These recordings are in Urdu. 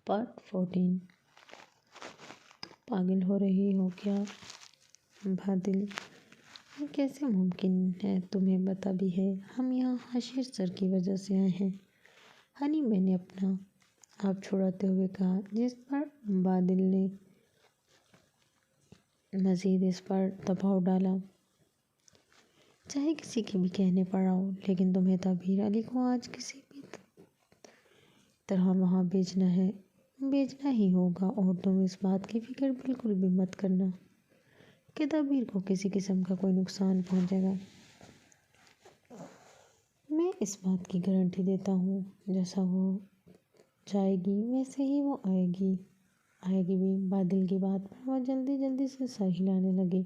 پارٹ 14۔ پاگل ہو رہی ہو کیا بادل؟ یہ کیسے ممکن ہے؟ تمہیں پتہ بھی ہے ہم یہاں حشیر سر کی وجہ سے آئے ہیں۔ ہنی میں نے اپنا آپ چھڑاتے ہوئے کہا، جس پر بادل نے مزید اس پر دباؤ ڈالا۔ چاہے کسی کے بھی کہنے پر آؤ، لیکن تمہیں طاہر علی کو آج کسی بھی طرح وہاں بھیجنا ہی ہوگا، اور تم اس بات کی فکر بالکل بھی مت کرنا کہ طاہر کو کسی قسم کا کوئی نقصان پہنچے گا۔ میں اس بات کی گارنٹی دیتا ہوں، جیسا وہ جائے گی ویسے ہی وہ آئے گی بھی۔ بادل کی بات پر وہ جلدی سے سر ہلانے لگی،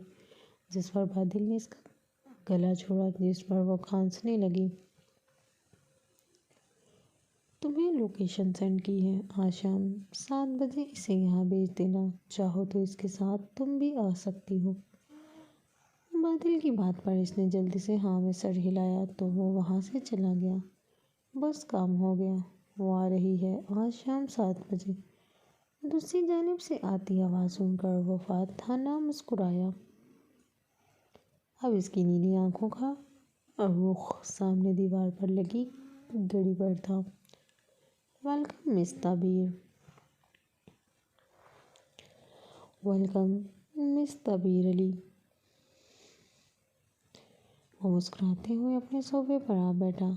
جس پر بادل نے اس کا گلا چھوڑا، جس پر وہ کھانسنے لگی۔ تمہیں لوکیشن سینڈ کی ہے، آج شام 7 بجے اسے یہاں بھیج دینا، چاہو تو اس کے ساتھ تم بھی آ سکتی ہو۔ بادل کی بات پر اس نے جلدی سے ہاں میں سر ہلایا تو وہ وہاں سے چلا گیا۔ بس کام ہو گیا، وہ آ رہی ہے آج شام 7 بجے۔ دوسری جانب سے آتی آواز سن کر وفات تھانہ مسکرایا۔ اب اس کی نیلی آنکھوں کا رخ سامنے دیوار پر لگی گھڑی پر تھا۔ ویلکم مس طاہر۔ ویلکم مس طاہر علی۔ وہ مسکراتے ہوئے اپنے صوفے پر آ بیٹھا۔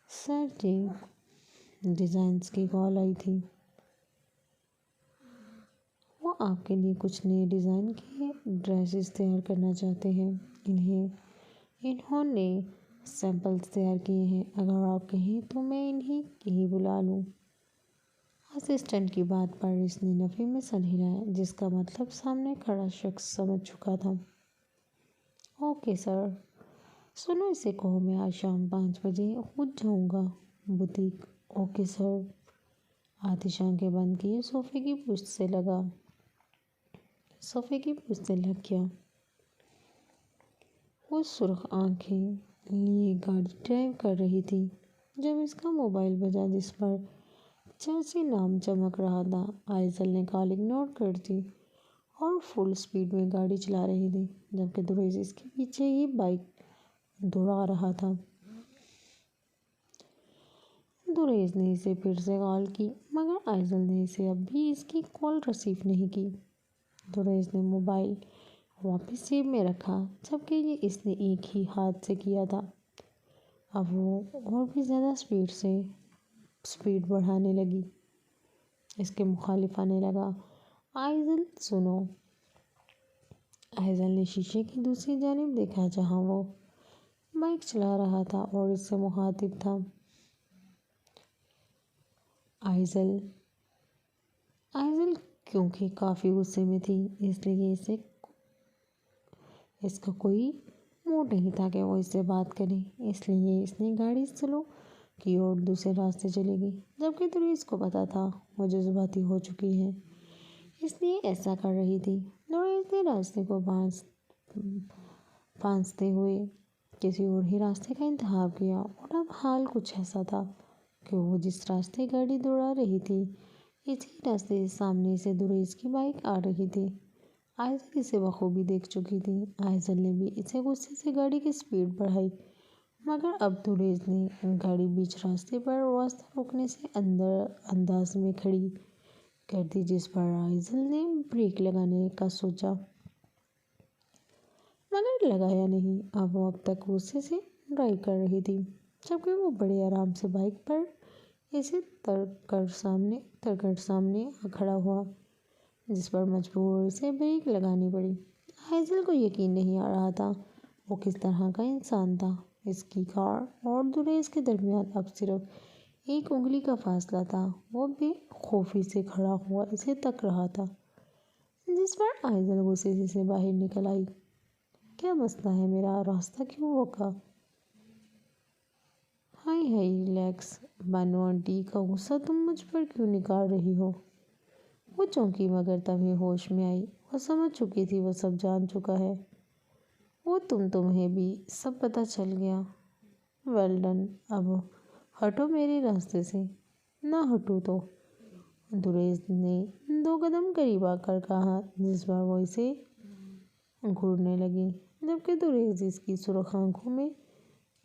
سر جی، ڈیزائنرز کی کال آئی تھی۔ وہ آپ کے لیے کچھ نئے ڈیزائن کے ڈریسز تیار کرنا چاہتے ہیں۔ انہوں نے سیمپلز تیار کیے ہیں، اگر آپ کہیں تو میں انہیں ہی بلا لوں۔ اسسٹنٹ کی بات پر اس نے نفی میں سر ہلایا، جس کا مطلب سامنے کھڑا شخص سمجھ چکا تھا۔ Okay sir. سنو، اسے کہو میں آج شام 5 بجے خود جاؤں گا بوتیک۔ Okay sir. آتش آنکھیں بند کیے صوفے کی پشت سے لگ گیا۔ وہ سرخ آنکھیں لیے گاڑی ڈرائیو کر رہی تھی جب اس کا موبائل بجا، جس پر چرچی نام چمک رہا تھا۔ آئزل نے کال اگنور کر دی اور فل سپیڈ میں گاڑی چلا رہی تھی، جبکہ دریس اس کے پیچھے ہی بائک دوڑا رہا تھا۔ دریس نے اسے پھر سے کال کی، مگر آئزل نے اسے اب بھی اس کی کال ریسیو نہیں کی۔ دریس نے موبائل واپس جیب میں رکھا، جبکہ یہ اس نے ایک ہی ہاتھ سے کیا تھا۔ اب وہ اور بھی زیادہ سپیڈ بڑھانے لگی۔ اس کے مخالف آنے لگا۔ آئزل سنو۔ آئزل نے شیشے کی دوسری جانب دیکھا، جہاں وہ بائک چلا رہا تھا اور اس سے مخاطب تھا۔ آئزل کیونکہ کافی غصے میں تھی، اس لیے اس کا کوئی موڈ نہیں تھا کہ وہ اس سے بات کرے، اس لیے اس نے گاڑی سلو کی اور دوسرے راستے چلے گئی، جبکہ دریس کو پتہ تھا وہ جذباتی ہو چکی ہے، اس لیے ایسا کر رہی تھی۔ دریس نے راستے کو پھانستے ہوئے کسی اور ہی راستے کا انتخاب کیا، اور اب حال کچھ ایسا تھا کہ وہ جس راستے گاڑی دوڑا رہی تھی، اسی راستے سے سامنے سے دریس کی بائک آ رہی تھی۔ آئزل اسے بخوبی دیکھ چکی تھی۔ آئزل نے بھی اسے غصے سے گاڑی کی سپیڈ بڑھائی، مگر اب دریس نے گاڑی بیچ راستے پر راستہ روکنے سے انداز میں کھڑی کر دی، جس پر آئزل نے بریک لگانے کا سوچا، مگر لگایا نہیں۔ اب تک غصے سے ڈرائیو کر رہی تھی، جبکہ وہ بڑے آرام سے بائک پر اسے ترک کر سامنے آ کھڑا ہوا، جس پر مجبور اسے بریک لگانی پڑی۔ آئزل کو یقین نہیں آ رہا تھا وہ کس طرح کا انسان تھا۔ اس کی کار اور دریس کے درمیان اب صرف ایک انگلی کا فاصلہ تھا۔ وہ بے خوفی سے کھڑا ہوا اسے تک رہا تھا، جس پر آئزل غصے سے باہر نکل آئی۔ کیا مسئلہ ہے؟ میرا راستہ کیوں روکا؟ ہائی ریلیکس بانو آنٹی کا غصہ تم مجھ پر کیوں نکال رہی ہو؟ وہ چونکی، مگر تبھی ہوش میں آئی۔ وہ سمجھ چکی تھی وہ سب جان چکا ہے۔ وہ تمہیں بھی سب پتہ چل گیا۔ ویل ڈن، اب ہٹو میرے راستے سے۔ نہ ہٹوں تو دریز نے 2 قدم قریب آ کر کہا، جس پر وہ اسے گھورنے لگی، جبکہ دریز اس کی سرخ آنکھوں میں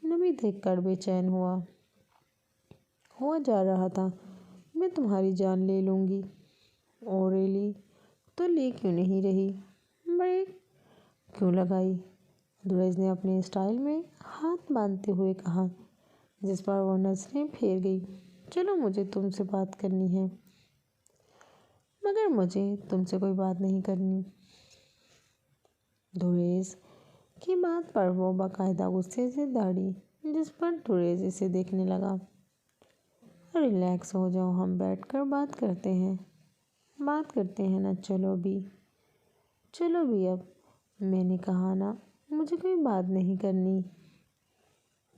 نمی دیکھ کر بے چین ہوا جا رہا تھا۔ میں تمہاری جان لے لوں گی۔ اوریلی تو لے کیوں نہیں رہی؟ بریک کیوں لگائی؟ دریز نے اپنے اسٹائل میں ہاتھ باندھتے ہوئے کہا، جس پر وہ نظریں پھیر گئی۔ چلو، مجھے تم سے بات کرنی ہے، مگر مجھے تم سے کوئی بات نہیں کرنی۔ دریز کی بات پر وہ باقاعدہ غصے سے دہڑی، جس پر دریز اسے دیکھنے لگا۔ ریلیکس ہو جاؤ، ہم بیٹھ کر بات کرتے ہیں نا۔ چلو بھی اب۔ میں نے کہا نا، مجھے کوئی بات نہیں کرنی۔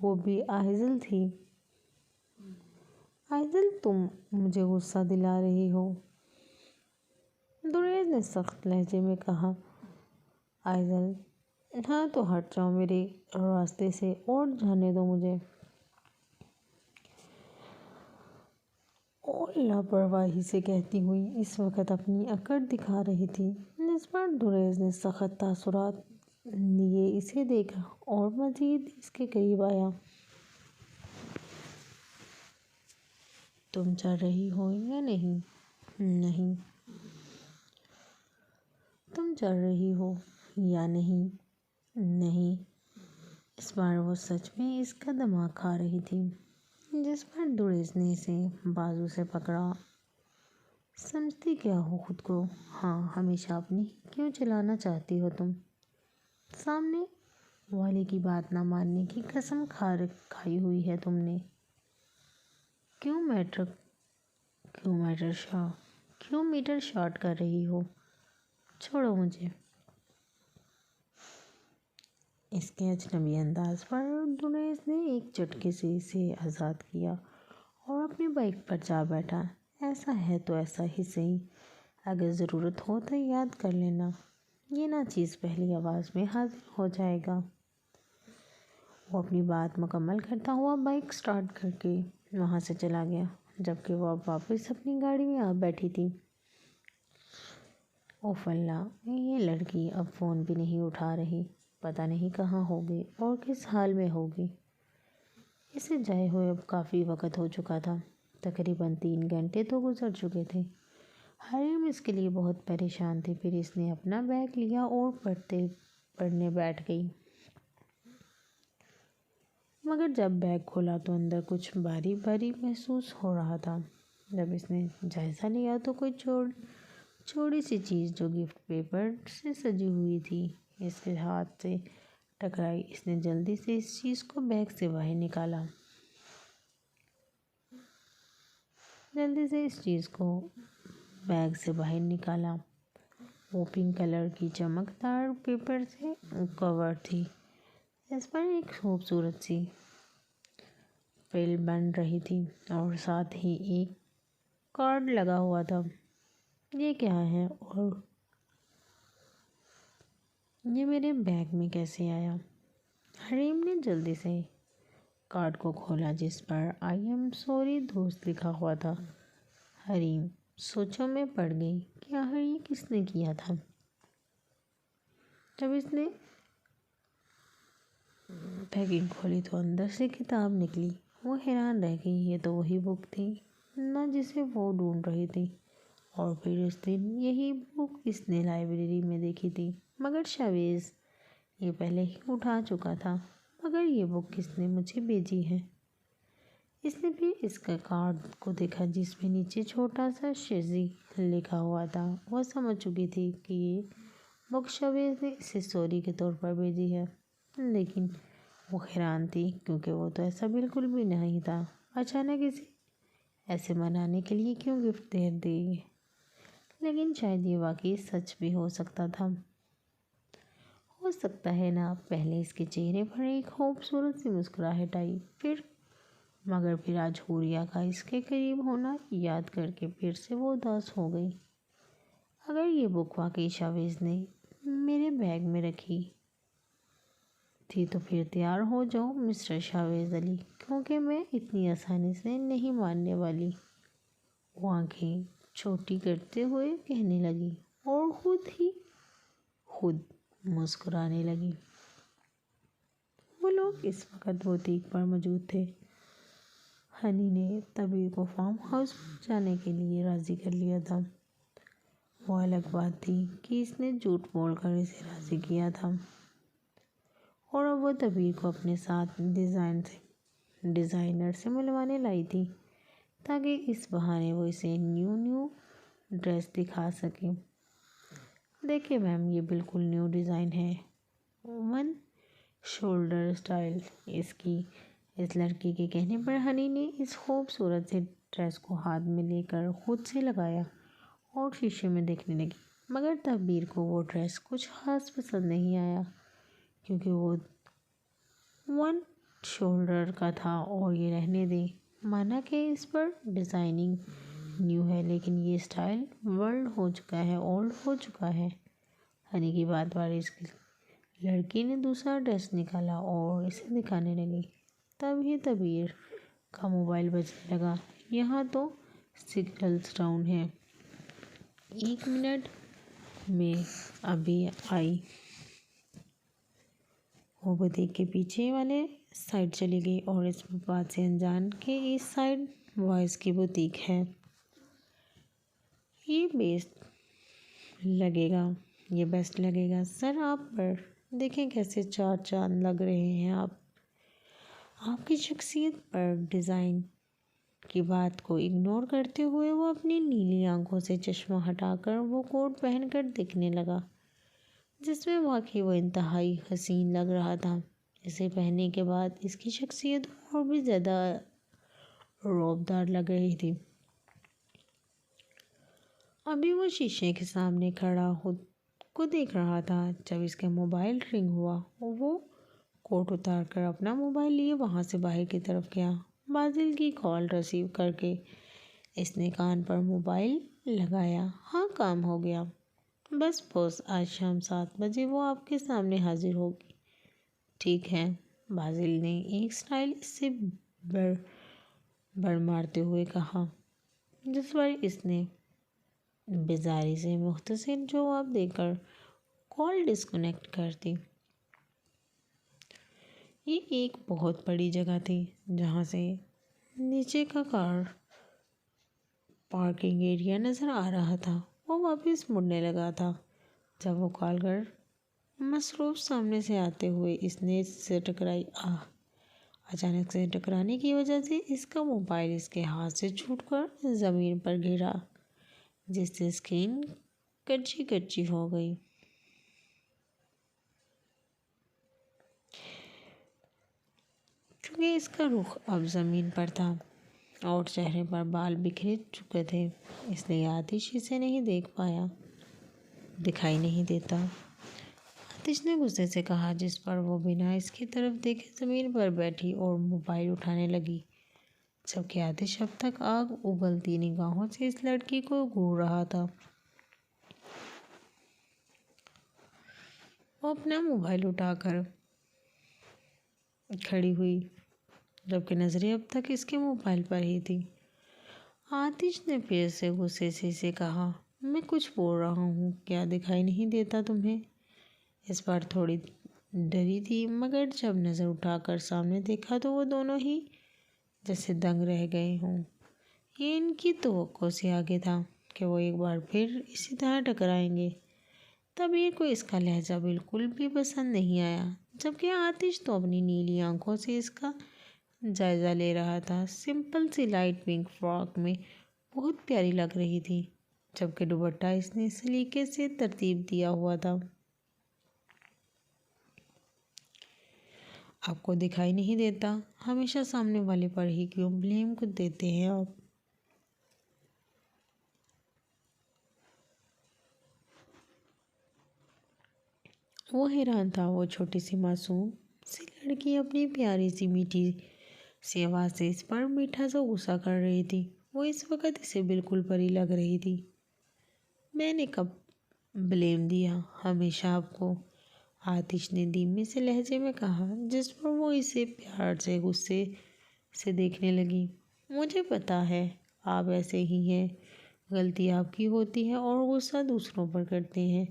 وہ بھی آئزل تھی۔ آئزل، تم مجھے غصہ دلا رہی ہو، دریز نے سخت لہجے میں کہا۔ آئزل، ہاں تو ہٹ جاؤ میرے راستے سے اور جانے دو مجھے۔ اور لاپرواہی سے کہتی ہوئی اس وقت اپنی اکڑ دکھا رہی تھی، جس پر دریز نے سخت تاثرات لیے اسے دیکھا اور مزید اس کے قریب آیا۔ تم چل رہی ہو یا نہیں؟ نہیں۔ تم چل رہی ہو یا نہیں؟ نہیں۔ اس بار وہ سچ میں اس کا دماغ کھا رہی تھی، جس پر دریز نے اسے بازو سے پکڑا۔ سمجھتی کیا ہو خود کو؟ ہاں، ہمیشہ اپنی کیوں چلانا چاہتی ہو تم؟ سامنے والے کی بات نہ ماننے کی قسم کھائی ہوئی ہے تم نے۔ کیوں میٹر شارٹ کر رہی ہو؟ چھوڑو مجھے۔ اس کے اجنبی انداز پر دریز نے ایک جھٹکے سے اسے آزاد کیا اور اپنی بائک پر جا بیٹھا۔ ایسا ہے تو ایسا ہی صحیح، اگر ضرورت ہو تو یاد کر لینا، یہ ناچیز پہلی آواز میں حاضر ہو جائے گا۔ وہ اپنی بات مکمل کرتا ہوا بائک سٹارٹ کر کے وہاں سے چلا گیا، جبکہ وہ اب واپس اپنی گاڑی میں آ بیٹھی تھی۔ اوف اللہ، یہ لڑکی اب فون بھی نہیں اٹھا رہی، پتہ نہیں کہاں ہوگی اور کس حال میں ہوگی۔ اسے جائے ہوئے اب کافی وقت ہو چکا تھا، تقریباً 3 گھنٹے تو گزر چکے تھے۔ حریم اس کے لیے بہت پریشان تھی۔ پھر اس نے اپنا بیگ لیا اور پڑھنے بیٹھ گئی، مگر جب بیگ کھولا تو اندر کچھ بھاری بھاری محسوس ہو رہا تھا۔ جب اس نے جائزہ لیا تو کوئی چھوٹی سی چیز جو گفٹ پیپر سے سجی ہوئی تھی اس کے ہاتھ سے ٹکرائی۔ اس نے جلدی سے اس چیز کو بیگ سے باہر نکالا۔ وہ پنک کلر کی چمکدار پیپر سے کور تھی۔ اس پر ایک خوبصورت سی فریل بن رہی تھی اور ساتھ ہی ایک کارڈ لگا ہوا تھا۔ یہ کیا ہے اور یہ میرے بیگ میں کیسے آیا؟ حریم نے جلدی سے کارڈ کو کھولا، جس پر آئی ایم سوری دوست لکھا ہوا تھا۔ حریم سوچوں میں پڑ گئی کہ آخر یہ کس نے کیا تھا۔ جب اس نے پیکنگ کھولی تو اندر سے کتاب نکلی۔ وہ حیران رہ گئی، یہ تو وہی بک تھی نا جسے وہ ڈھونڈ رہی تھی، اور پھر اس دن یہی بک اس نے لائبریری میں دیکھی تھی، مگر شاویز یہ پہلے ہی اٹھا چکا تھا۔ مگر یہ بک کس نے مجھے بھیجی ہے؟ اس نے پھر اس کا کارڈ کو دیکھا، جس میں نیچے چھوٹا سا شیزی لکھا ہوا تھا۔ وہ سمجھ چکی تھی کہ یہ بک شاویز نے اسے سوری کے طور پر بھیجی ہے، لیکن وہ حیران تھی کیونکہ وہ تو ایسا بالکل بھی نہیں تھا۔ اچانک اسے ایسے منانے کے لیے کیوں گفٹ دے دی؟ لیکن شاید یہ واقعی سچ بھی ہو سکتا تھا۔ ہو سکتا ہے نا؟ پہلے اس کے چہرے پر ایک خوبصورت سی مسکراہٹ آئی، مگر پھر آج حوریہ کا اس کے قریب ہونا یاد کر کے پھر سے وہ اداس ہو گئی۔ اگر یہ بک واقعی شاویز نے میرے بیگ میں رکھی تھی تو پھر تیار ہو جاؤ مسٹر شاویز علی، کیونکہ میں اتنی آسانی سے نہیں ماننے والی۔ وہ آنکھیں چھوٹی کرتے ہوئے کہنے لگی اور خود مسکرانے لگی۔ وہ لوگ اس وقت بوتیک پر موجود تھے۔ ہنی نے تبیر کو فارم ہاؤس جانے کے لیے راضی کر لیا تھا۔ وہ الگ بات تھی کہ اس نے جھوٹ بول کر اسے راضی کیا تھا، اور اب وہ تبیر کو اپنے ساتھ ڈیزائنر سے ملوانے لائی تھی تاکہ اس بہانے وہ اسے نیو ڈریس دکھا سکے۔ دیکھیں میم، یہ بالکل نیو ڈیزائن ہے، 1 شولڈر اسٹائل۔ اس لڑکی کے کہنے پر ہنی نے اس خوبصورت سے ڈریس کو ہاتھ میں لے کر خود سے لگایا اور شیشے میں دیکھنے لگی، مگر تبیر کو وہ ڈریس کچھ خاص پسند نہیں آیا، کیونکہ وہ 1 شولڈر کا تھا۔ اور یہ رہنے دیں، مانا کہ اس پر ڈیزائننگ نیو ہے، لیکن یہ اسٹائل اولڈ ہو چکا ہے۔ ہنی کی بات پر اس لڑکی نے دوسرا ڈریس نکالا اور اسے دکھانے لگی۔ تبھی تبیر کا موبائل بجنے لگا۔ یہاں تو سگنلز ڈاؤن ہے، 1 منٹ میں ابھی آئی۔ وہ بوتیک کے پیچھے والے سائڈ چلی گئی اور اس بات سے انجان کہ اس سائڈ بوائز کی بوتیک ہے۔ یہ بیسٹ لگے گا سر آپ پر، دیکھیں کیسے 4 چاند لگ رہے ہیں آپ کی شخصیت پر۔ ڈیزائن کی بات کو اگنور کرتے ہوئے وہ اپنی نیلی آنکھوں سے چشمہ ہٹا کر وہ کوٹ پہن کر دیکھنے لگا، جس میں واقعی وہ انتہائی حسین لگ رہا تھا۔ اسے پہننے کے بعد اس کی شخصیت اور بھی زیادہ رعبدار لگ رہی تھی۔ ابھی وہ شیشے کے سامنے کھڑا خود کو دیکھ رہا تھا جب اس کا موبائل رنگ ہوا۔ وہ کوٹ اتار کر اپنا موبائل لیے وہاں سے باہر کی طرف گیا۔ باسل کی کال ریسیو کر کے اس نے کان پر موبائل لگایا۔ ہاں، کام ہو گیا، بس باس آج شام 7 بجے وہ آپ کے سامنے حاضر ہوگی۔ ٹھیک ہے، باسل نے ایک اسٹائلش سے بڑ مارتے ہوئے کہا، جس پر اس نے بیزاری سے مختصر جواب دے کر کال ڈسکنیکٹ کر دی۔ یہ ایک بہت بڑی جگہ تھی جہاں سے نیچے کا کار پارکنگ ایریا نظر آ رہا تھا۔ وہ واپس مڑنے لگا تھا جب وہ کال کر مصروف سامنے سے آتے ہوئے اس نے سے ٹکرائی۔ اچانک سے ٹکرانے کی وجہ سے اس کا موبائل اس کے ہاتھ سے چھوٹ کر زمین پر گرا، جس سے اسکرین کچی ہو گئی۔ چونکہ اس کا رخ اب زمین پر تھا اور چہرے پر بال بکھر چکے تھے، اس لیے آتش اسے دکھائی نہیں دیتا۔ آتش نے غصے سے کہا، جس پر وہ بنا اس کی طرف دیکھے زمین پر بیٹھی اور موبائل اٹھانے لگی، جبکہ آتش اب تک آگ اگلتی نگاہوں سے اس لڑکی کو گھور رہا تھا۔ وہ اپنا موبائل اٹھا کر کھڑی ہوئی، جبکہ نظریں اب تک اس کے موبائل پر ہی تھیں۔ آتش نے پھر سے غصے سے اسے کہا، میں کچھ بول رہا ہوں، کیا دکھائی نہیں دیتا تمہیں؟ اس پر تھوڑی ڈری تھی، مگر جب نظر اٹھا کر سامنے دیکھا تو وہ دونوں ہی جیسے دنگ رہ گئے ہوں۔ یہ ان کی توقع سے آگے تھا کہ وہ ایک بار پھر اسی طرح ٹکرائیں گے۔ تبیر کو اس کا لہجہ بالکل بھی پسند نہیں آیا، جبکہ آتش تو اپنی نیلی آنکھوں سے اس کا جائزہ لے رہا تھا۔ سمپل سی لائٹ پنک فراک میں بہت پیاری لگ رہی تھی، جبکہ دوپٹہ اس نے سلیقے سے ترتیب دیا ہوا تھا۔ آپ کو دکھائی نہیں دیتا؟ ہمیشہ سامنے والے پر ہی کیوں بلیم کو دیتے ہیں آپ؟ وہ حیران تھا۔ وہ چھوٹی سی معصوم سی لڑکی اپنی پیاری سی میٹھی سی آواز سے اس پر میٹھا سا غصہ کر رہی تھی۔ وہ اس وقت اسے بالکل پری لگ رہی تھی۔ میں نے کب بلیم دیا؟ ہمیشہ آپ کو، آتش نے دھیمے سے لہجے میں کہا، جس پر وہ اسے پیار سے غصے سے دیکھنے لگی۔ مجھے پتا ہے آپ ایسے ہی ہیں، غلطی آپ کی ہوتی ہے اور غصہ دوسروں پر کرتے ہیں۔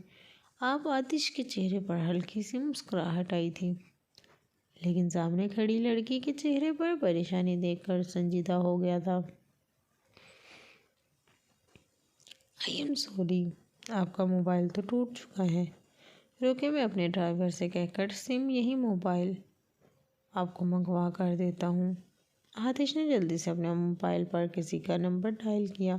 آپ آتش کے چہرے پر ہلکی سی مسکراہٹ آئی تھی، لیکن سامنے کھڑی لڑکی کے چہرے پر پریشانی دیکھ کر سنجیدہ ہو گیا تھا۔ آئی ایم سوری، آپ کا موبائل تو ٹوٹ چکا ہے۔ روکے، میں اپنے ڈرائیور سے کہہ کر سم یہی موبائل آپ کو منگوا کر دیتا ہوں۔ آتش نے جلدی سے اپنے موبائل پر کسی کا نمبر ڈائل کیا،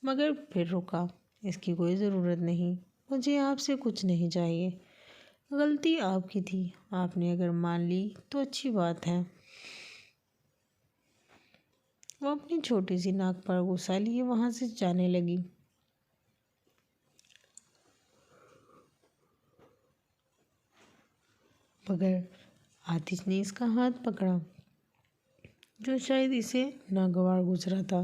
مگر پھر رکا۔ اس کی کوئی ضرورت نہیں، مجھے آپ سے کچھ نہیں چاہیے۔ غلطی آپ کی تھی، آپ نے اگر مان لی تو اچھی بات ہے۔ وہ اپنی چھوٹی سی ناک پر غصہ لیے وہاں سے جانے لگی۔ مگر آتش نے اس کا ہاتھ پکڑا، جو شاید اسے ناگوار گزرا تھا،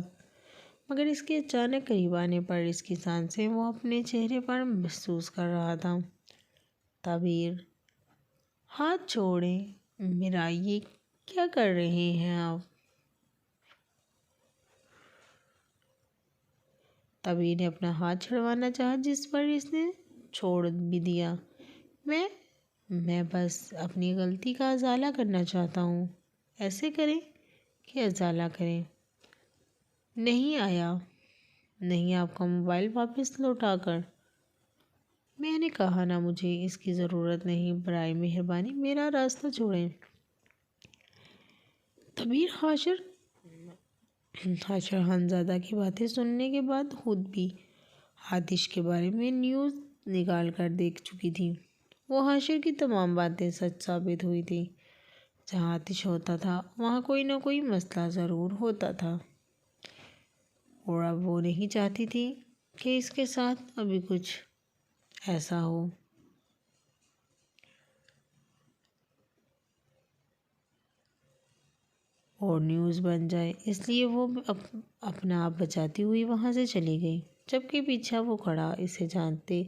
مگر اس کے اچانک قریب آنے پر اس کی سانسیں وہ اپنے چہرے پر محسوس کر رہا تھا۔ تعبیر، ہاتھ چھوڑیں میرا، یہ کیا کر رہے ہیں آپ؟ تعبیر نے اپنا ہاتھ چھڑوانا چاہا، جس پر اس نے چھوڑ بھی دیا۔ میں بس اپنی غلطی کا ازالہ کرنا چاہتا ہوں۔ ایسے کریں کہ ازالہ کریں۔ نہیں آیا، نہیں آپ کا موبائل واپس لوٹا کر۔ میں نے کہا نا، مجھے اس کی ضرورت نہیں، برائے مہربانی میرا راستہ چھوڑیں۔ تعبیر حاشر خانزادہ کی باتیں سننے کے بعد خود بھی آتش کے بارے میں نیوز نکال کر دیکھ چکی تھی۔ وہ حاشر کی تمام باتیں سچ ثابت ہوئی تھی۔ جہاں آتش ہوتا تھا وہاں کوئی نہ کوئی مسئلہ ضرور ہوتا تھا، اور اب وہ نہیں چاہتی تھی کہ اس کے ساتھ ابھی کچھ ایسا ہو۔ اور نیوز بن جائے، اس لیے وہ اپنا آپ بچاتی ہوئی وہاں سے چلی گئی، جبکہ پیچھے وہ کھڑا اسے جانتے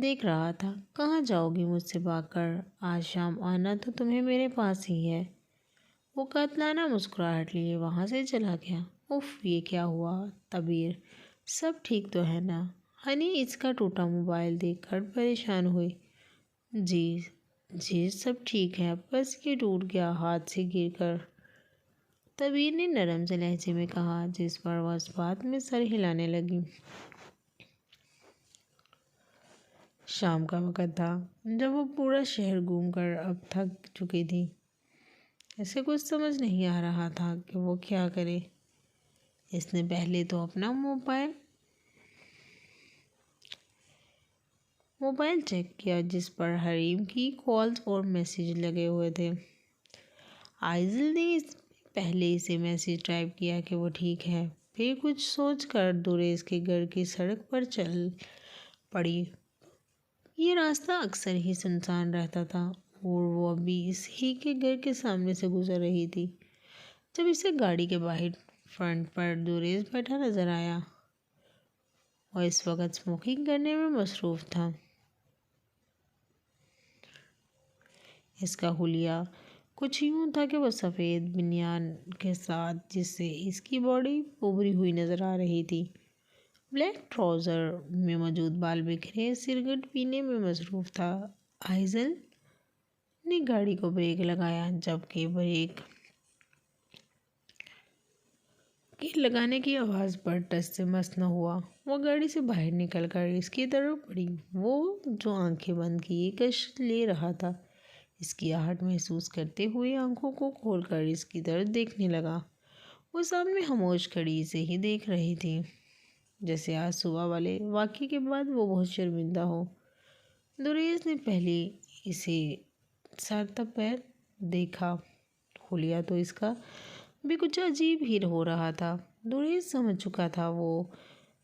دیکھ رہا تھا۔ کہاں جاؤ گی مجھ سے بھاگ کر؟ آج شام آنا تو تمہیں میرے پاس ہی ہے۔ وہ قاتلانہ مسکراہٹ لیے وہاں سے چلا گیا۔ اف، یہ کیا ہوا؟ تعبیر، سب ٹھیک تو ہے نا؟ ہنی اس کا ٹوٹا موبائل دیکھ کر پریشان ہوئی۔ جی سب ٹھیک ہے، بس یہ ٹوٹ گیا ہاتھ سے گر کر، تعبیر نے نرم سے لہجے میں کہا، جس پر وہ اس بات میں سر ہلانے لگی۔ شام کا وقت تھا، جب وہ پورا شہر گھوم کر اب تھک چکی تھی۔ اسے کچھ سمجھ نہیں آ رہا تھا کہ وہ کیا کرے۔ اس نے پہلے تو اپنا موبائل چیک کیا، جس پر حریم کی کالز اور میسیج لگے ہوئے تھے۔ آئزل نے پہلے اسے میسیج ٹائپ کیا کہ وہ ٹھیک ہے، پھر کچھ سوچ کر دوریز کے گھر کی سڑک پر چل پڑی۔ یہ راستہ اکثر ہی سنسان رہتا تھا، اور وہ ابھی اس ہی کے گھر کے سامنے سے گزر رہی تھی جب اسے گاڑی کے باہر فرنٹ پر دوریز بیٹھا نظر آیا۔ وہ اس وقت اسموکنگ کرنے میں مصروف تھا۔ اس کا حلیہ کچھ یوں تھا کہ وہ سفید بنیان کے ساتھ، جس سے اس کی باڈی ابھری ہوئی نظر آ رہی تھی، بلیک ٹراؤزر میں موجود بال بکھرے سگریٹ پینے میں مصروف تھا۔ آئزل نے گاڑی کو بریک لگایا، جبکہ بریک کے لگانے کی آواز پر ٹچ سے مس نہ ہوا۔ وہ گاڑی سے باہر نکل کر اس کی طرف بڑھی، وہ جو آنکھیں بند کیے کش لے رہا تھا، اس کی آہٹ محسوس کرتے ہوئے آنکھوں کو کھول کر اس کی طرف دیکھنے لگا۔ وہ سامنے خاموش کھڑی اسے ہی دیکھ رہی تھی، جیسے آج صبح والے واقعے کے بعد وہ بہت شرمندہ ہو۔ دوریز نے پہلے اسے سر تا پیر دیکھا، حلیہ تو اس کا بھی کچھ عجیب ہی ہو رہا تھا۔ دوریز سمجھ چکا تھا وہ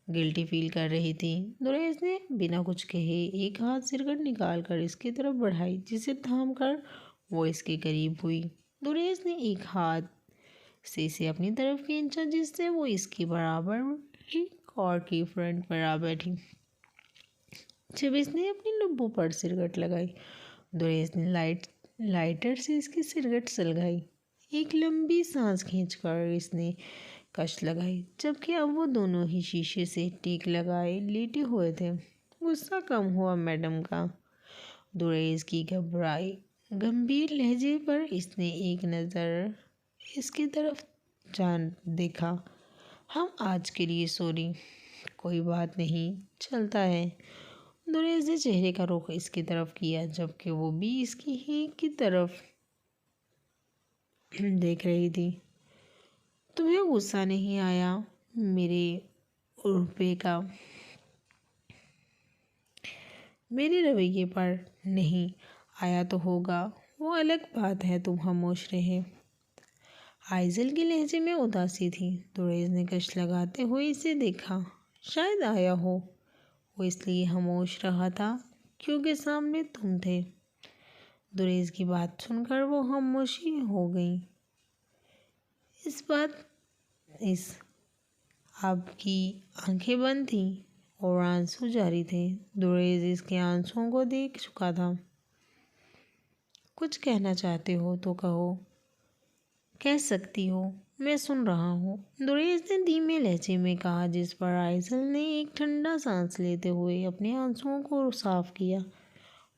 گلٹی فیل کر رہی تھی۔ دوریز نے بنا کچھ کہے ایک ہاتھ سگریٹ نکال کر اس کی طرف بڑھائی، جسے تھام کر وہ اس کے قریب ہوئی۔ دوریز نے ایک ہاتھ سے اسے اپنی طرف کھینچا، جس سے وہ اس کی برابر ہی کار کی فرنٹ پر آ بیٹھی۔ جب اس نے اپنی لبوں پر سگریٹ لگائی، دوریز نے لائٹر سے اس کی سگریٹ سلگائی۔ ایک لمبی سانس کھینچ کر اس نے کش لگائی، جبکہ اب وہ دونوں ہی شیشے سے ٹیک لگائے لیٹے ہوئے تھے۔ غصہ کم ہوا میڈم کا؟ دریس کی گھبرائی گمبھیر لہجے پر اس نے ایک نظر اس کی طرف جان دیکھا۔ ہم آج کے لیے سوری، کوئی بات نہیں، چلتا ہے۔ دریس نے چہرے کا رخ اس کی طرف کیا، جبکہ وہ بھی اس کی ہی کی طرف دیکھ رہی تھی۔ تمہیں غصہ نہیں آیا میرے رویے کا؟ میرے رویے پر نہیں آیا تو ہوگا، وہ الگ بات ہے، تم خاموش رہے۔ آئزل کے لہجے میں اداسی تھی۔ دریس نے کش لگاتے ہوئے اسے دیکھا۔ شاید آیا ہو، وہ اس لیے خاموش رہا تھا کیونکہ سامنے تم تھے۔ دریس کی بات سن کر وہ خاموشی ہو گئی۔ آپ کی آنکھیں بند تھیں اور آنسو جاری تھے۔ دریس اس کے آنسوؤں کو دیکھ چکا تھا۔ کچھ کہنا چاہتے ہو تو کہہ سکتی ہو، میں سن رہا ہوں، دریس نے دھیمے لہجے میں کہا، جس پر آئزل نے ایک ٹھنڈا سانس لیتے ہوئے اپنے آنسوؤں کو صاف کیا۔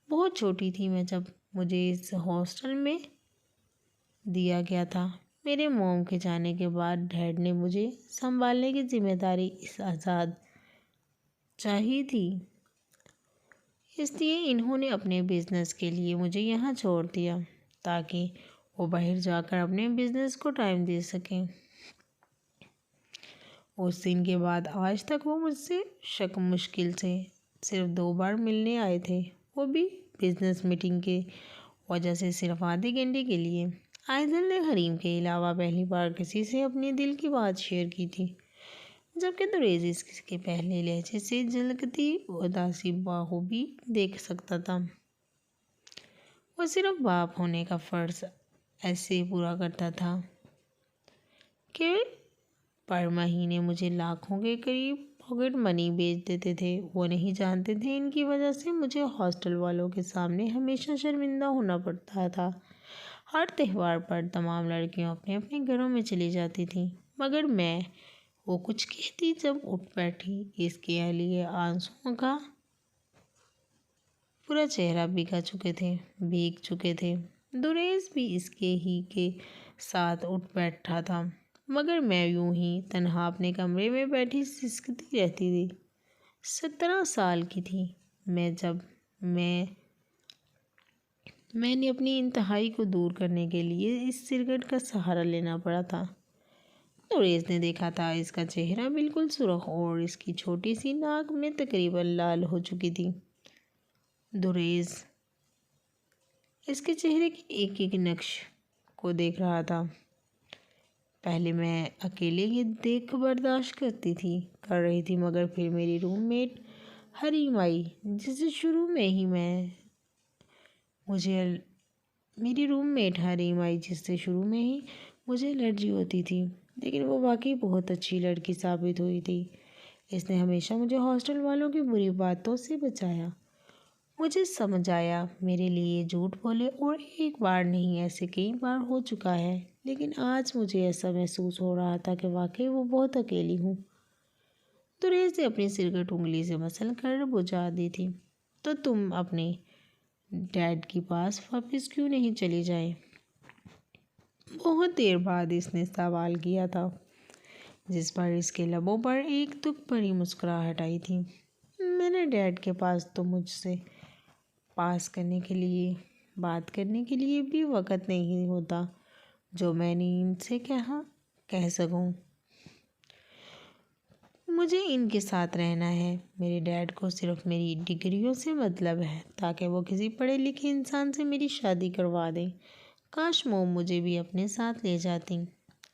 بہت چھوٹی تھی میں جب مجھے اس ہاسٹل میں دیا گیا تھا۔ میرے موم کے جانے کے بعد ڈیڈ نے مجھے سنبھالنے کی ذمہ داری اس آزاد چاہی تھی، اس لیے انہوں نے اپنے بزنس کے لیے مجھے یہاں چھوڑ دیا تاکہ وہ باہر جا کر اپنے بزنس کو ٹائم دے سکیں۔ اس دن کے بعد آج تک وہ مجھ سے مشکل سے صرف 2 بار ملنے آئے تھے، وہ بھی بزنس میٹنگ کی وجہ سے صرف آدھے گھنٹے کے لیے۔ آئزل نے حریم کے علاوہ پہلی بار کسی سے اپنے دل کی بات شیئر کی تھی، جبکہ دریس اس کے پہلے لہجے سے جھلکتی اداسی بخوبی دیکھ سکتا تھا۔ وہ صرف باپ ہونے کا فرض ایسے پورا کرتا تھا کہ پر مہینے مجھے لاکھوں کے قریب پاکٹ منی بھیج دیتے تھے۔ وہ نہیں جانتے تھے ان کی وجہ سے مجھے ہاسٹل والوں کے سامنے ہمیشہ شرمندہ ہونا پڑتا تھا۔ ہر تہوار پر تمام لڑکیاں اپنے اپنے گھروں میں چلی جاتی تھیں، مگر میں وہ کچھ کہتی جب اٹھ بیٹھی، اس کے لیے آنسوؤں کا پورا چہرہ بھیگ چکے تھے۔ دریس بھی اس کے ہی کے ساتھ اٹھ بیٹھا تھا، مگر میں یوں ہی تنہا اپنے کمرے میں بیٹھی سسکتی رہتی تھی۔ 17 سال کی تھی میں جب میں نے اپنی انتہائی کو دور کرنے کے لیے اس سگریٹ کا سہارا لینا پڑا تھا۔ دریس نے دیکھا تھا اس کا چہرہ بالکل سرخ اور اس کی چھوٹی سی ناک میں تقریباً لال ہو چکی تھی۔ دریس اس کے چہرے کے ایک ایک نقش کو دیکھ رہا تھا۔ پہلے میں اکیلے یہ دیکھ برداشت کر رہی تھی، مگر پھر میری روم میٹ حریم آئی جسے شروع میں ہی مجھے الرجی ہوتی تھی، لیکن وہ واقعی بہت اچھی لڑکی ثابت ہوئی تھی۔ اس نے ہمیشہ مجھے ہاسٹل والوں کی بری باتوں سے بچایا۔ مجھے سمجھ آیا میرے لیے جھوٹ بولے، اور ایک بار نہیں ایسے کئی بار ہو چکا ہے، لیکن آج مجھے ایسا محسوس ہو رہا تھا کہ واقعی وہ بہت اکیلی ہوں۔ دریس نے اپنی سگریٹ انگلی سے مسل کر بجھا دی تھی۔ تو تم اپنے ڈیڈ کے پاس واپس کیوں نہیں چلی جائیں؟ بہت دیر بعد اس نے سوال کیا تھا، جس پر اس کے لبوں پر ایک دکھ بھری مسکراہٹ آئی تھی۔ میرے ڈیڈ کے پاس تو مجھ سے بات کرنے کے لیے بھی وقت نہیں ہوتا جو میں نے ان سے کہہ سکوں۔ مجھے ان کے ساتھ رہنا ہے۔ میرے ڈیڈ کو صرف میری ڈگریوں سے مطلب ہے تاکہ وہ کسی پڑھے لکھے انسان سے میری شادی کروا دیں۔ کاش موم مجھے بھی اپنے ساتھ لے جاتی۔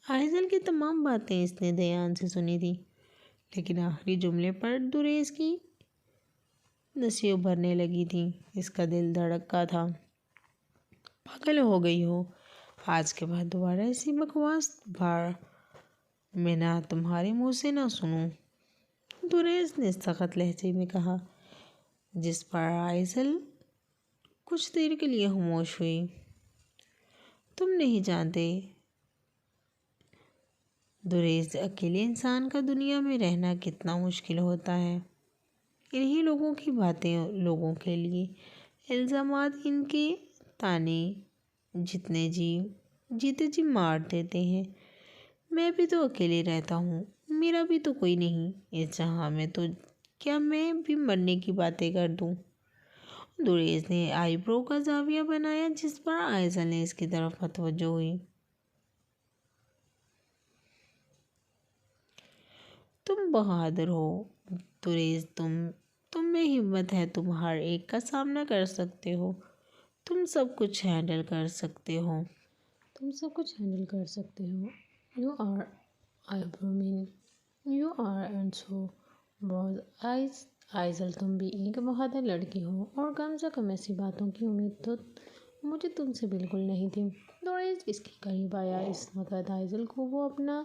آئزل کی تمام باتیں اس نے دھیان سے سنی تھی، لیکن آخری جملے پر دریس کی نسیں ابھرنے لگی تھیں۔ اس کا دل دھڑکا تھا۔ پاگل ہو گئی ہو؟ آج کے بعد دوبارہ ایسی بکواس میں نہ تمہارے منہ سے نہ سنوں، دریس نے سخت لہجے میں کہا، جس پر آئزل کچھ دیر کے لیے خاموش ہوئی۔ تم نہیں جانتے دوریز اکیلے انسان کا دنیا میں رہنا کتنا مشکل ہوتا ہے۔ انہی لوگوں کی باتیں لوگوں کے لیے، الزامات ان کے تانے جیتے جی مار دیتے ہیں۔ میں بھی تو اکیلے رہتا ہوں، میرا بھی تو کوئی نہیں اس جہاں میں، تو کیا میں بھی مرنے کی باتیں کر دوں؟ دوریز نے آئی برو کا زاویہ بنایا جس پر آئزل نے اس کی طرف متوجہ ہوئی۔ تم بہادر ہو دوریز، تم میں ہمت ہے، تم ہر ایک کا سامنا کر سکتے ہو، تم سب کچھ ہینڈل کر سکتے ہو۔ یو آر آئی برو مین یو آر اینڈ سو بروز آئزل، تم بھی ایک بہادر لڑکی ہو، اور کم سے کم ایسی باتوں کی امید تو مجھے تم سے بالکل نہیں تھی۔ دوریز اس کے قریب آیا۔ اس وقت آئزل کو وہ اپنا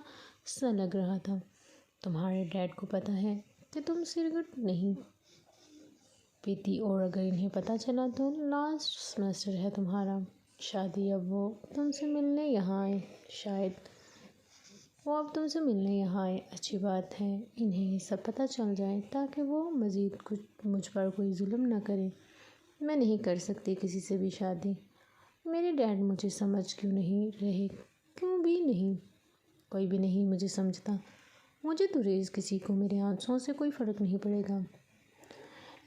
سا لگ رہا تھا۔ تمہارے ڈیڈ کو پتہ ہے کہ تم سگریٹ نہیں پیتی، اور اگر انہیں پتہ چلا تو لاسٹ سیمسٹر ہے تمہارا، شاید اب وہ تم سے ملنے یہاں آئے۔ اچھی بات ہے انہیں یہ سب پتہ چل جائے تاکہ وہ مزید مجھ پر کوئی ظلم نہ کرے۔ میں نہیں کر سکتی کسی سے بھی شادی۔ میرے ڈیڈ مجھے سمجھ کیوں نہیں رہے، کوئی بھی نہیں مجھے سمجھتا۔ مجھے دوریز کسی کو میرے آنسوؤں سے کوئی فرق نہیں پڑے گا۔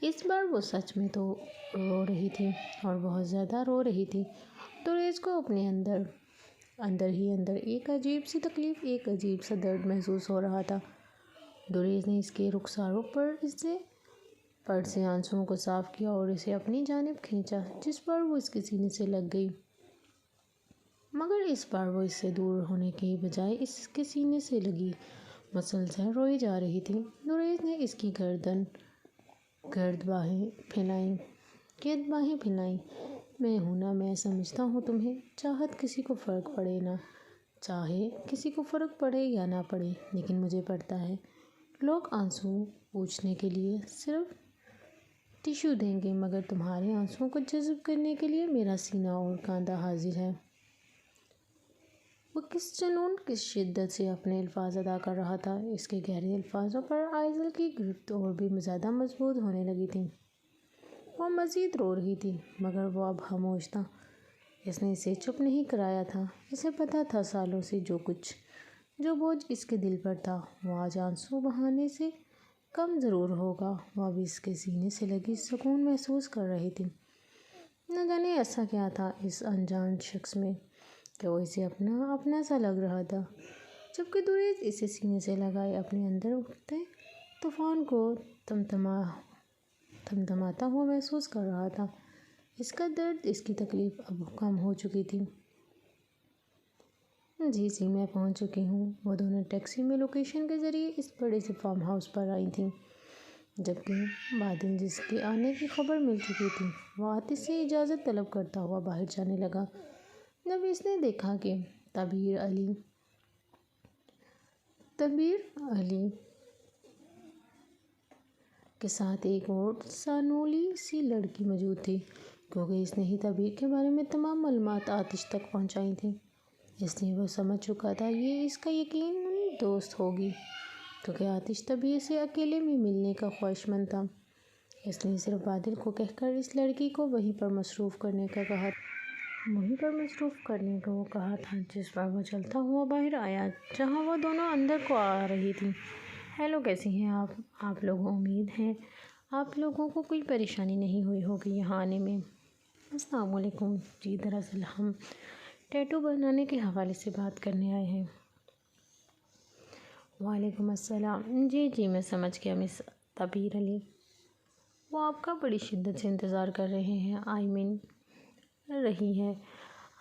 اس بار وہ سچ میں تو رو رہی تھی، اور بہت زیادہ رو رہی تھی۔ دوریز کو اپنے اندر ہی ایک عجیب سی تکلیف، ایک عجیب سا درد محسوس ہو رہا تھا۔ دوریز نے اس کے رخساروں پر سے آنسوؤں کو صاف کیا اور اسے اپنی جانب کھینچا، جس پر وہ اس کے سینے سے لگ گئی۔ مگر اس بار وہ اس سے دور ہونے کے بجائے اس کے سینے سے لگی مسلسل روئی جا رہی تھی۔ دوریز نے اس کی گرد باہیں پھیلائیں۔ میں ہوں نا، میں سمجھتا ہوں تمہیں، چاہے کسی کو فرق پڑے یا نہ پڑے، لیکن مجھے پڑتا ہے۔ لوگ آنسو پوچھنے کے لیے صرف ٹشو دیں گے، مگر تمہارے آنسوؤں کو جذب کرنے کے لیے میرا سینہ اور کاندھا حاضر ہے۔ وہ کس جنون، کس شدت سے اپنے الفاظ ادا کر رہا تھا۔ اس کے گہرے الفاظوں پر آئزل کی گرفت اور بھی زیادہ مضبوط ہونے لگی تھی۔ وہ مزید رو رہی تھی، مگر وہ اب خاموش تھا۔ اس نے اسے چپ نہیں کرایا تھا۔ اسے پتہ تھا سالوں سے جو بوجھ اس کے دل پر تھا، وہ آج آنسو بہانے سے کم ضرور ہوگا۔ وہ اب اس کے سینے سے لگی سکون محسوس کر رہی تھی۔ نہ جانے ایسا کیا تھا اس انجان شخص میں کہ وہ اسے اپنا سا لگ رہا تھا۔ جبکہ دوریز اسے سینے سے لگائے اپنے اندر اٹھتے طوفان کو تھمتھماتا ہوا محسوس کر رہا تھا۔ اس کا درد، اس کی تکلیف اب کم ہو چکی تھی۔ جی میں پہنچ چکی ہوں۔ وہ دونوں ٹیکسی میں لوکیشن کے ذریعے اس بڑے سے فارم ہاؤس پر آئی تھیں، جبکہ بادل، جس کے آنے کی خبر مل چکی تھی، وہ آتش سے اجازت طلب کرتا ہوا باہر جانے لگا۔ جب اس نے دیکھا کہ طبیر علی کے ساتھ ایک اور سانولی سی لڑکی موجود تھی، کیونکہ اس نے ہی طبیر کے بارے میں تمام معلومات آتش تک پہنچائی تھیں، اس لیے وہ سمجھ چکا تھا یہ اس کا یقینی دوست ہوگی، کیونکہ آتش طبیر سے اکیلے میں ملنے کا خواہشمند تھا۔ اس نے صرف بادل کو کہہ کر اس لڑکی کو وہیں پر مصروف کرنے کو کہا تھا، جس پر وہ چلتا ہوا باہر آیا جہاں وہ دونوں اندر کو آ رہی تھیں۔ ہیلو، کیسی ہیں آپ لوگوں؟ امید ہے آپ لوگوں کو کوئی پریشانی نہیں ہوئی ہوگی یہاں آنے میں۔ السلام علیکم۔ جی دراصل ہم ٹیٹو بنانے کے حوالے سے بات کرنے آئے ہیں۔ وعلیکم السلام۔ جی میں سمجھ گیا مس طبیر علی، وہ آپ کا بڑی شدت سے انتظار کر رہی ہے۔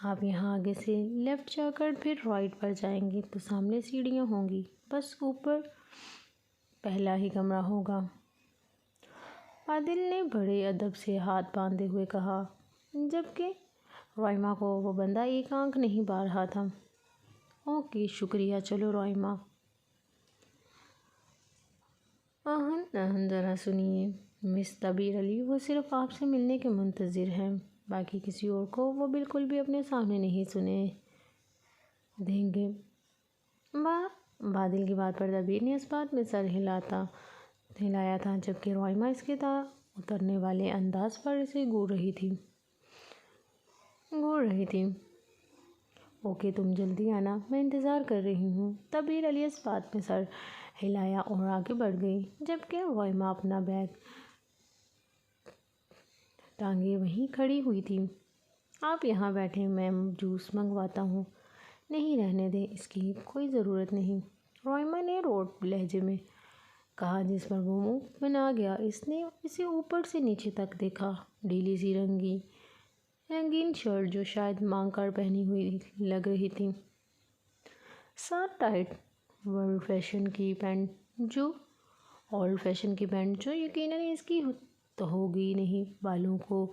آپ یہاں آگے سے لیفٹ جا کر پھر رائٹ پر جائیں گے تو سامنے سیڑھیاں ہوں گی، بس اوپر پہلا ہی کمرہ ہوگا۔ عادل نے بڑے ادب سے ہاتھ باندھے ہوئے کہا، جبکہ رائما کو وہ بندہ ایک آنکھ نہیں بھا رہا تھا۔ اوکے، شکریہ، چلو رائما۔ ذرا سنیے مس طبیر علی، وہ صرف آپ سے ملنے کے منتظر ہیں، باقی کسی اور کو وہ بالکل بھی اپنے سامنے نہیں سننے دیں گے۔ بادل کی بات پر دبیر نے اس بات میں سر ہلایا تھا جبکہ روئمہ اس کے اترنے والے انداز پر اسے گھور رہی تھی۔ اوکے تم جلدی آنا، میں انتظار کر رہی ہوں۔ دبیر علی اس بات میں سر ہلایا اور آگے بڑھ گئی جبکہ روئمہ اپنا بیگ ٹانگے وہیں کھڑی ہوئی تھی۔ آپ یہاں بیٹھیں، میں جوس منگواتا ہوں۔ نہیں رہنے دیں، اس کی کوئی ضرورت نہیں، روئمہ نے روڈ لہجے میں کہا جس پر وہ منہ بنا گیا۔ اس نے اسے اوپر سے نیچے تک دیکھا۔ ڈھیلی سی رنگین شرٹ جو شاید مانگ کر پہنی ہوئی لگ رہی تھی، ساتھ ٹائٹ اولڈ فیشن کی پینٹ جو یقیناً اس کی تو ہوگی نہیں، بالوں کو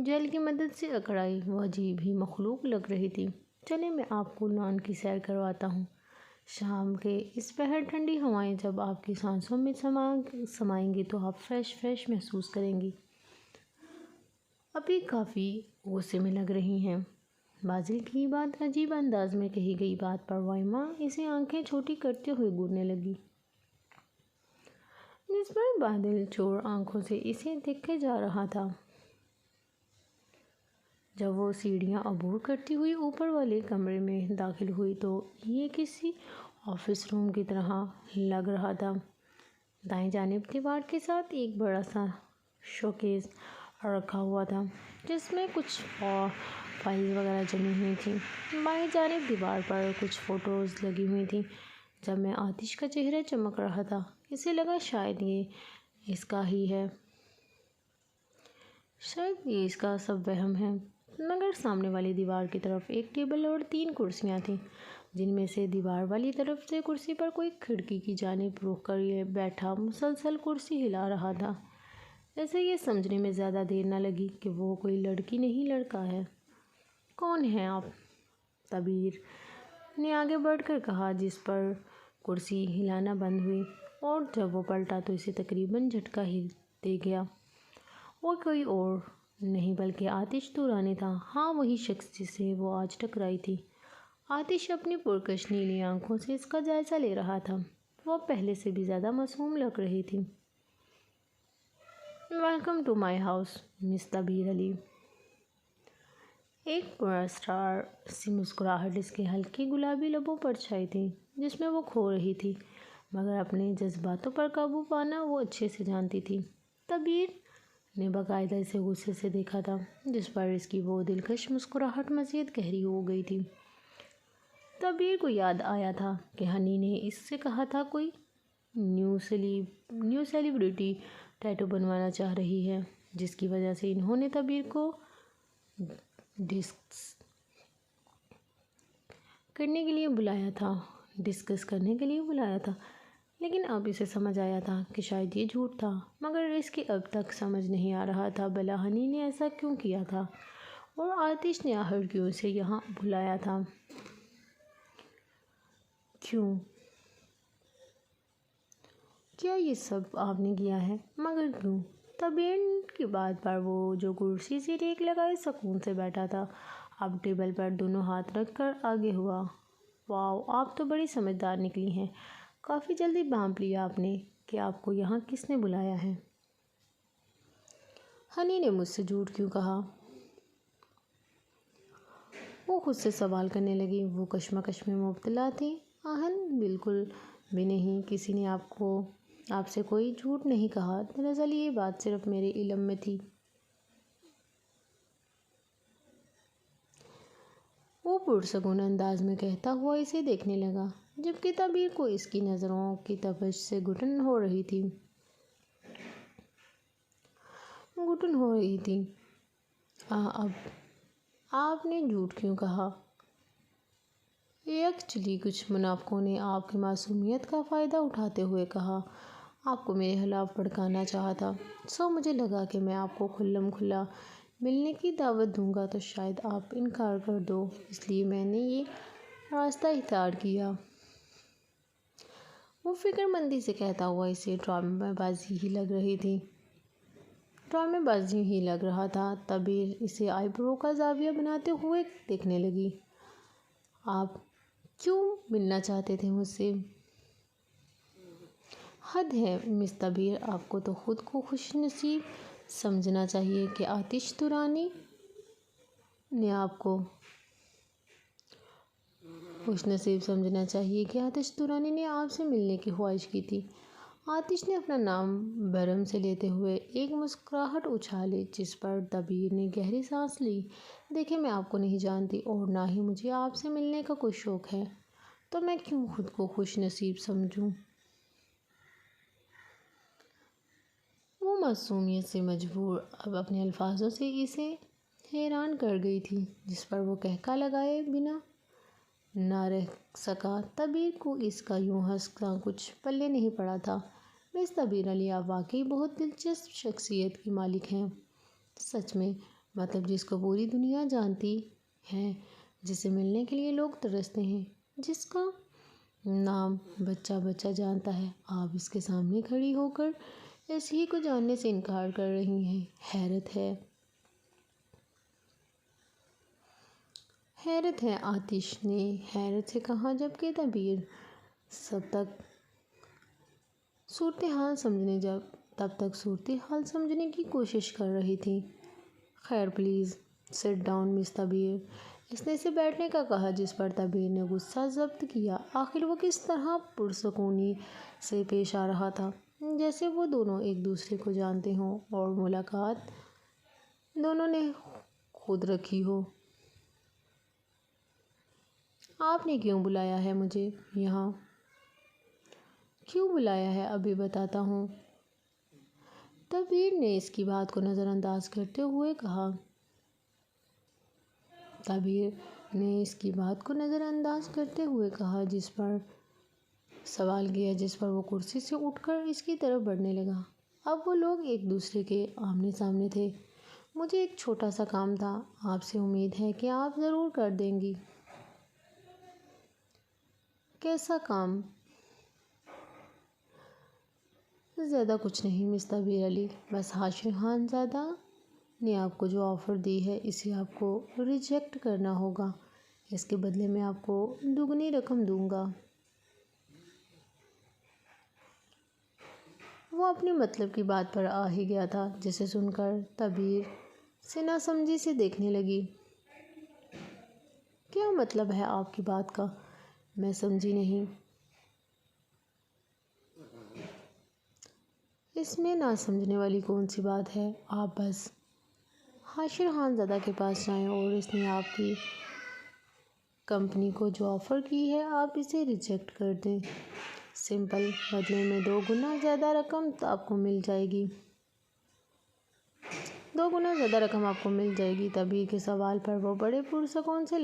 جیل کی مدد سے اکڑائی وہ عجیب ہی مخلوق لگ رہی تھی۔ چلیں میں آپ کو لان کی سیر کرواتا ہوں۔ شام کے اس پہر ٹھنڈی ہوائیں جب آپ کی سانسوں میں سمائیں گی تو آپ فریش محسوس کریں گی۔ ابھی کافی غصے میں لگ رہی ہیں۔ بادل کی بات عجیب انداز میں کہی گئی بات پر روئمہ اسے آنکھیں چھوٹی کرتے ہوئے گھورنے لگی، جس پر بادل چور آنکھوں سے اسے دیکھے جا رہا تھا۔ جب وہ سیڑھیاں عبور کرتی ہوئی اوپر والے کمرے میں داخل ہوئی تو یہ کسی آفس روم کی طرح لگ رہا تھا۔ دائیں جانب دیوار کے ساتھ ایک بڑا سا شوکیس رکھا ہوا تھا جس میں کچھ فائلز وغیرہ جمی ہوئی تھیں۔ بائیں جانب دیوار پر کچھ فوٹوز لگی ہوئی تھیں۔ جب میں آتش کا چہرہ چمک رہا تھا، اسے لگا شاید یہ اس کا سب وہم ہے، مگر سامنے والی دیوار کی طرف ایک ٹیبل اور 3 کرسیاں تھیں جن میں سے دیوار والی طرف سے کرسی پر کوئی کھڑکی کی جانب رخ کر بیٹھا مسلسل کرسی ہلا رہا تھا۔ اسے یہ سمجھنے میں زیادہ دیر نہ لگی کہ وہ کوئی لڑکی نہیں لڑکا ہے۔ کون ہیں آپ؟ دبیر نے آگے بڑھ کر کہا جس پر کرسی ہلانا بند ہوئی اور جب وہ پلٹا تو اسے تقریباً جھٹکا ہی دے گیا۔ وہ کوئی اور نہیں بلکہ آتش دورانی تھا۔ ہاں وہی شخص جسے وہ آج ٹکرائی تھی۔ آتش اپنی پرکش نیلی آنکھوں سے اس کا جائزہ لے رہا تھا۔ وہ پہلے سے بھی زیادہ معصوم لگ رہی تھی۔ ویلکم ٹو مائی ہاؤس مس دبیر علی۔ ایک پراسرار سی مسکراہٹ اس کے ہلکی گلابی لبوں پر چھائی تھی جس میں وہ کھو رہی تھی، مگر اپنے جذباتوں پر قابو پانا وہ اچھے سے جانتی تھی۔ دبیر نے باقاعدہ اسے غصے سے دیکھا تھا جس پر اس کی وہ دلکش مسکراہٹ مزید گہری ہو گئی تھی۔ دبیر کو یاد آیا تھا کہ ہنی نے اس سے کہا تھا کوئی نیو سیلیبریٹی ٹیٹو بنوانا چاہ رہی ہے، جس کی وجہ سے انہوں نے دبیر کو ڈسکس کرنے کے لیے بلایا تھا، لیکن اب اسے سمجھ آیا تھا کہ شاید یہ جھوٹ تھا، مگر اس کے اب تک سمجھ نہیں آ رہا تھا بھلا ہنی نے ایسا کیوں کیا تھا اور آتش نے آخر کیوں اسے یہاں بلایا تھا۔ کیا یہ سب آپ نے کیا ہے؟ مگر کیوں؟ دبیر کی بات پر وہ جو کرسی سے ٹیک لگائے سکون سے بیٹھا تھا اب ٹیبل پر دونوں ہاتھ رکھ کر آگے ہوا۔ واو، آپ تو بڑی سمجھدار نکلی ہیں۔ کافی جلدی بھانپ لیا آپ نے کہ آپ کو یہاں کس نے بلایا ہے۔ ہنی نے مجھ سے جھوٹ کیوں کہا؟ وہ خود سے سوال کرنے لگی۔ وہ کشمکش میں مبتلا تھی۔ آہن بالکل بھی نہیں، کسی نے آپ سے کوئی جھوٹ نہیں کہا، دراصل یہ بات صرف میرے علم میں تھی۔ وہ پرسکون انداز میں کہتا ہوا اسے دیکھنے لگا جبکہ دبیر کو اس کی نظروں کی تپش سے گھٹن ہو رہی تھی۔ اب آپ نے جھوٹ کیوں کہا؟ ایکچولی کچھ منافقوں نے آپ کی معصومیت کا فائدہ اٹھاتے ہوئے کہا آپ کو میرے خلاف بھڑکانا چاہا تھا، مجھے لگا کہ میں آپ کو کھلم کھلا ملنے کی دعوت دوں گا تو شاید آپ انکار کر دو، اس لیے میں نے یہ راستہ اختیار کیا۔ وہ فکر مندی سے کہتا ہوا اسے ڈرامے بازی ہی لگ رہا تھا۔ دبیر اسے آئی برو کا زاویہ بناتے ہوئے دیکھنے لگی۔ آپ کیوں ملنا چاہتے تھے مجھ سے؟ حد ہے مستبیر، آپ کو تو خود کو خوش نصیب سمجھنا چاہیے کہ آتش ترانی نے آپ کو خوش نصیب سمجھنا چاہیے کہ آتش ترانی نے آپ سے ملنے کی خواہش کی تھی۔ آتش نے اپنا نام بھرم سے لیتے ہوئے ایک مسکراہٹ اچھالی، جس پر دبیر نے گہری سانس لی۔ دیکھیں، میں آپ کو نہیں جانتی اور نہ ہی مجھے آپ سے ملنے کا کوئی شوق ہے، تو میں کیوں خود کو خوش نصیب سمجھوں؟ وہ معصومیت سے مجبور اب اپنے الفاظوں سے اسے حیران کر گئی تھی، جس پر وہ قہقہ لگائے بنا نہ رہ سکا۔ دبیر کو اس کا یوں ہنسنا کچھ پلے نہیں پڑا تھا۔ مس دبیر علی، آپ واقعی بہت دلچسپ شخصیت کی مالک ہیں، سچ میں، مطلب جس کو پوری دنیا جانتی ہے، جسے ملنے کے لیے لوگ ترستے ہیں، جس کا نام بچہ بچہ جانتا ہے۔ آپ اس کے سامنے کھڑی ہو کر اس ہی کو جاننے سے انکار کر رہی ہیں۔ حیرت ہے، حیرت ہے، آتش نے حیرت سے کہا، جبکہ دبیر تب تک صورتحال سمجھنے کی کوشش کر رہی تھی۔ خیر، پلیز سٹ ڈاؤن مس دبیر، اس نے اسے بیٹھنے کا کہا، جس پر دبیر نے غصہ ضبط کیا۔ آخر وہ کس طرح پرسکونی سے پیش آ رہا تھا، جیسے وہ دونوں ایک دوسرے کو جانتے ہوں اور ملاقات دونوں نے خود رکھی ہو۔ آپ نے کیوں بلایا ہے مجھے یہاں؟ کیوں بلایا ہے، ابھی بتاتا ہوں۔ دبیر نے اس کی بات کو نظر انداز کرتے ہوئے کہا۔ جس پر سوال کیا، جس پر وہ کرسی سے اٹھ کر اس کی طرف بڑھنے لگا۔ اب وہ لوگ ایک دوسرے کے آمنے سامنے تھے۔ مجھے ایک چھوٹا سا کام تھا، آپ سے امید ہے کہ آپ ضرور کر دیں گی۔ کیسا کام؟ زیادہ کچھ نہیں مس دبیر علی، بس حاشر خان زادہ نے آپ کو جو آفر دی ہے، اسے آپ کو ریجیکٹ کرنا ہوگا۔ اس کے بدلے میں آپ کو دگنی رقم دوں گا۔ وہ اپنے مطلب کی بات پر آ ہی گیا تھا، جسے سن کر دبیر سے ناسمجھی سے دیکھنے لگی۔ کیا مطلب ہے آپ کی بات کا؟ میں سمجھی نہیں۔ اس میں نہ سمجھنے والی کون سی بات ہے؟ آپ بس حاشر خان زادہ کے پاس جائیں اور اس نے آپ کی کمپنی کو جو آفر کی ہے، آپ اسے ریجیکٹ کر دیں۔ سمپل، بدلے میں 2 گنا زیادہ رقم آپ کو مل جائے گی۔ 2 گنا زیادہ رقم آپ کو مل جائے گی۔ دبیر کے سوال پر وہ بڑے پرسکون سے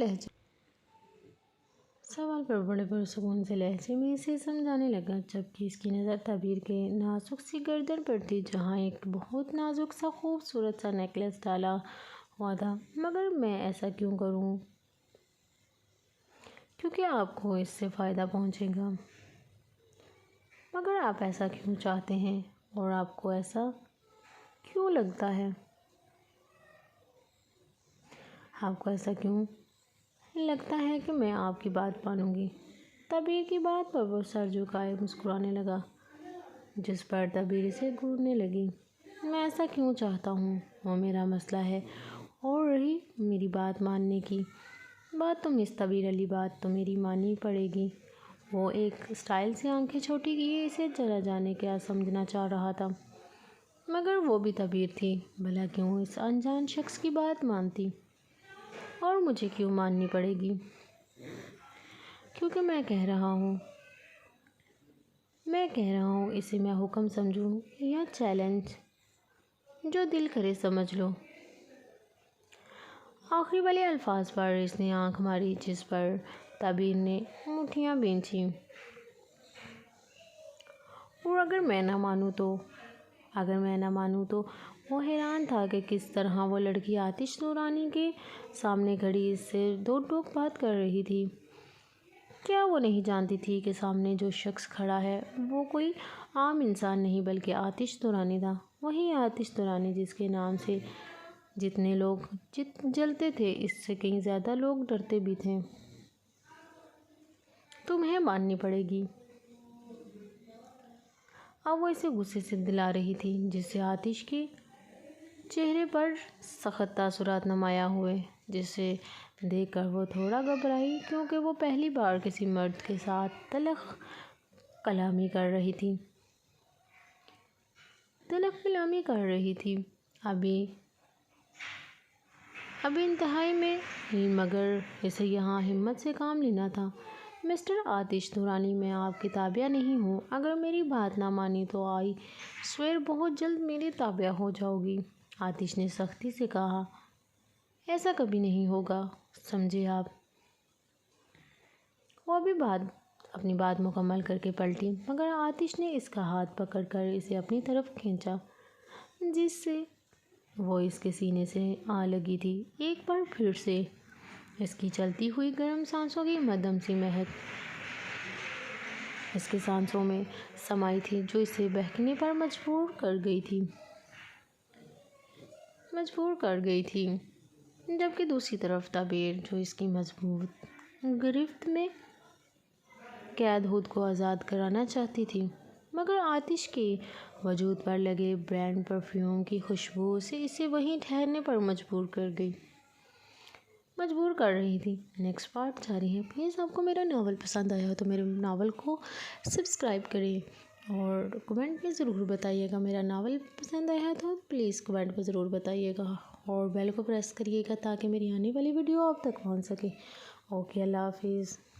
لہجے میں اسے سمجھانے لگا، جبکہ اس کی نظر دبیر کے نازک سی گردن پر تھی، جہاں ایک بہت نازک سا خوبصورت سا نیکلس ڈالا ہوا تھا۔ مگر میں ایسا کیوں کروں؟ کیونکہ آپ کو اس سے فائدہ پہنچے گا۔ مگر آپ ایسا کیوں چاہتے ہیں اور آپ کو ایسا کیوں لگتا ہے؟ آپ کو ایسا کیوں لگتا ہے کہ میں آپ کی بات مانوں گی؟ دبیر کی بات پر وہ سر جھکائے مسکرانے لگا، جس پر دبیر اسے گھورنے لگی۔ میں ایسا کیوں چاہتا ہوں، وہ میرا مسئلہ ہے، اور رہی میری بات ماننے کی بات، تو مس دبیر علی، بات تو میری ماننی پڑے گی۔ وہ ایک اسٹائل سے آنکھیں چھوٹی کیے اسے ذرا جانے کیا سمجھنا چاہ رہا تھا، مگر وہ بھی دبیر تھی، بھلا کیوں اس انجان شخص کی بات مانتی؟ اور مجھے کیوں ماننی پڑے گی؟ کیونکہ میں کہہ رہا ہوں، اسے میں حکم سمجھوں یا چیلنج، جو دل کرے سمجھ لو۔ آخری والے الفاظ پر اس نے آنکھ ماری، جس پر دبیر نے مٹھیاں بھینچیں۔ اور اگر میں نہ مانوں تو وہ حیران تھا کہ کس طرح وہ لڑکی آتش ترانی کے سامنے کھڑی اس سے دو ٹوک بات کر رہی تھی۔ کیا وہ نہیں جانتی تھی کہ سامنے جو شخص کھڑا ہے وہ کوئی عام انسان نہیں بلکہ آتش ترانی تھا، وہی آتش ترانی جس کے نام سے جتنے لوگ جلتے تھے، اس سے کہیں زیادہ لوگ ڈرتے بھی تھے۔ تمہیں ماننی پڑے گی۔ اب وہ اسے غصے سے دلا رہی تھی، جس سے آتش کے چہرے پر سخت تاثرات نمایاں ہوئے، جسے دیکھ کر وہ تھوڑا گھبرائی، کیونکہ وہ پہلی بار کسی مرد کے ساتھ تلخ کلامی کر رہی تھی۔ ابھی انتہائی میں ہی، مگر اسے یہاں ہمت سے کام لینا تھا۔ مسٹر آتش دورانی، میں آپ کی تابع نہیں ہوں۔ اگر میری بات نہ مانی تو آئی سویر بہت جلد میرے تابع ہو جاؤ گی۔ آتش نے سختی سے کہا۔ ایسا کبھی نہیں ہوگا، سمجھے آپ؟ وہ اپنی بات مکمل کر کے پلٹی، مگر آتش نے اس کا ہاتھ پکڑ کر اسے اپنی طرف کھینچا، جس سے وہ اس کے سینے سے آ لگی تھی۔ ایک بار پھر سے اس کی چلتی ہوئی گرم سانسوں کی مدھم سی مہک اس کے سانسوں میں سمائی تھی، جو اسے بہکنے پر مجبور کر گئی تھی، جبکہ دوسری طرف تابیر، جو اس کی مضبوط گرفت میں قید خود کو آزاد کرانا چاہتی تھی، مگر آتش کے وجود پر لگے برانڈ پرفیوم کی خوشبو سے اسے وہیں ٹھہرنے پر مجبور کر رہی تھی۔ نیکسٹ پارٹ جاری ہے۔ پلیز آپ کو میرا ناول پسند آیا ہو تو میرے ناول کو سبسکرائب کریں اور کمنٹ میں ضرور بتائیے گا۔ میرا ناول پسند آیا ہے تو پلیز کمنٹ میں ضرور بتائیے گا، اور بیل کو پریس کریے گا تاکہ میری آنے والی ویڈیو آپ تک پہنچ سکے۔ اوکے، اللہ حافظ۔